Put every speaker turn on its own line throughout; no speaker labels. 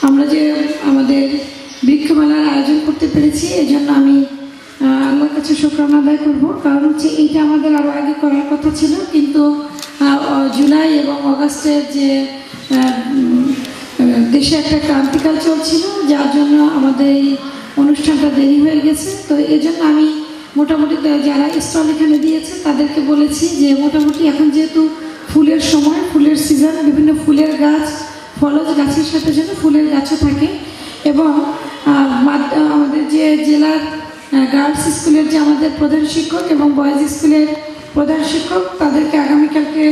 আমরা যে আমাদের বৃক্ষমেলার আয়োজন করতে পেরেছি, এজন্য আমি আল্লাহর কাছে শুকরানা আদায় করব। কারণ হচ্ছে এইটা আমাদের আরও আগে করার কথা ছিল, কিন্তু জুলাই এবং অগাস্টের যে দেশে একটা ক্রান্তিকাল চলছিল, যার জন্য আমাদের এই অনুষ্ঠানটা দেরি হয়ে গেছে। তো এজন্য আমি মোটামুটি যারা স্টল এখানে দিয়েছে তাদেরকে বলেছি যে মোটামুটি এখন যেহেতু ফুলের সময়, ফুলের সিজন, বিভিন্ন ফুলের গাছ, ফলজ গাছের সাথে সাথে ফুলের গাছও থাকে। এবং আমাদের যে জেলার গার্লস স্কুলের যে আমাদের প্রধান শিক্ষক এবং বয়েজ স্কুলের প্রধান শিক্ষক, তাদেরকে আগামীকালকে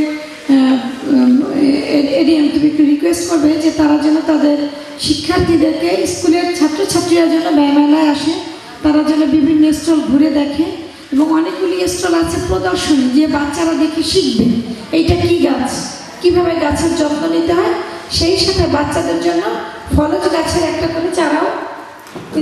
এডিএম তুমি একটু রিকোয়েস্ট করবে যে তারা যেন তাদের শিক্ষার্থীদেরকে, স্কুলের ছাত্রছাত্রীরা যেন মেলায় আসে, তারা যেন বিভিন্ন স্টল ঘুরে দেখে। এবং অনেকগুলি স্টল আছে প্রদর্শনী, যে বাচ্চারা দেখে শিখবে এইটা কী গাছ, কীভাবে গাছের যত্ন নিতে হয়। সেই সাথে বাচ্চাদের জন্য ফলজ গাছের একটা করে চারাও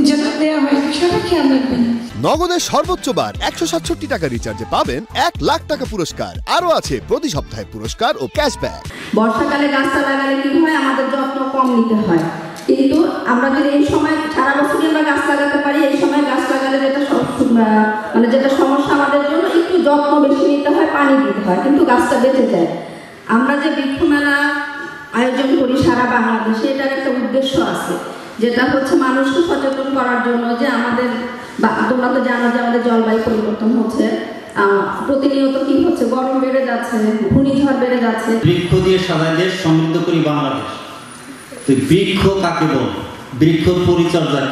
যেন দেওয়া হয়, বিষয়টা খেয়াল রাখবেন।
নগদের সর্বোচ্চ বার 167 টাকা রিচার্জে পাবেন 1 লাখ টাকা পুরস্কার। আরও আছে প্রতি সপ্তাহে পুরস্কার ও ক্যাশব্যাক।
বর্ষাকালে গাছটা লাগালে কি হয়, আমাদের যত্ন কম নিতে হয়, কিন্তু আমরা যদি এই সময় সারা বছর আমরা গাছ লাগাতে পারি, এই সময় গাছ লাগালে যেটা সমস্যা আমাদের জন্য, একটু যত্ন বেশি নিতে হয়, পানি দিতে হয়, কিন্তু গাছটা বেঁচে যায়। আমরা যে বৃক্ষমেলা আয়োজন করি সারা বাংলাদেশে, এটার একটা উদ্দেশ্য আছে, যেটা হচ্ছে মানুষকে সচেতন করার জন্য যে আমাদের, তোমরা তো জানো যে আমাদের জলবায়ু পরিবর্তন হচ্ছে, প্রতিনিয়ত কি হচ্ছে, গরম বেড়ে যাচ্ছে, ঘূর্ণিঝড় বেড়ে যাচ্ছে।
বৃক্ষ দিয়ে সারা দেশ সমৃদ্ধ করি বাংলাদেশ। তো বৃক্ষ কাকে বল, বৃক্ষ পরিচর্যা,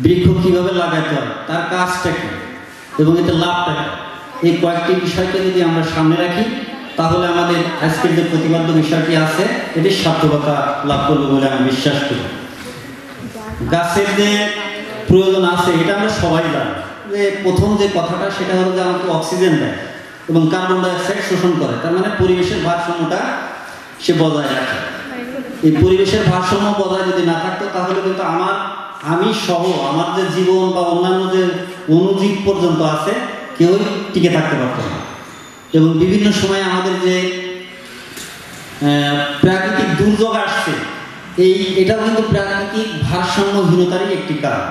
বৃক্ষ কিভাবে লাগাতে হয়, তার কাজটা কি এবং এতে লাভটা কি, এই কয়েকটি বিষয়কে যদি আমরা সামনে রাখি, তাহলে আমাদের আজকের যে প্রতিপাদ্য বিষয়টি আছে এটি সার্থকতা লাভ করবে বলে আমি বিশ্বাস করি। গাছের যে প্রয়োজন আছে এটা আমরা সবাই জানি, যে প্রথম যে কথাটা সেটা হলো যে আমাকে অক্সিজেন দেয় এবং কার্বন ডাইঅক্সাইড শোষণ করে, তার মানে পরিবেশের ভারসাম্যটা সে বজায় রাখে। এই পরিবেশের ভারসাম্য বজায় যদি না থাকতো, তাহলে কিন্তু আমি সহ আমার যে জীবন বা অন্যান্য যে অণুজীব পর্যন্ত আছে কেউই টিকে থাকতে পারত না। এবং বিভিন্ন সময় আমাদের যে প্রাকৃতিক দুর্যোগ আসছে, এটাও কিন্তু প্রাকৃতিক ভারসাম্যহীনতারই একটি কারণ।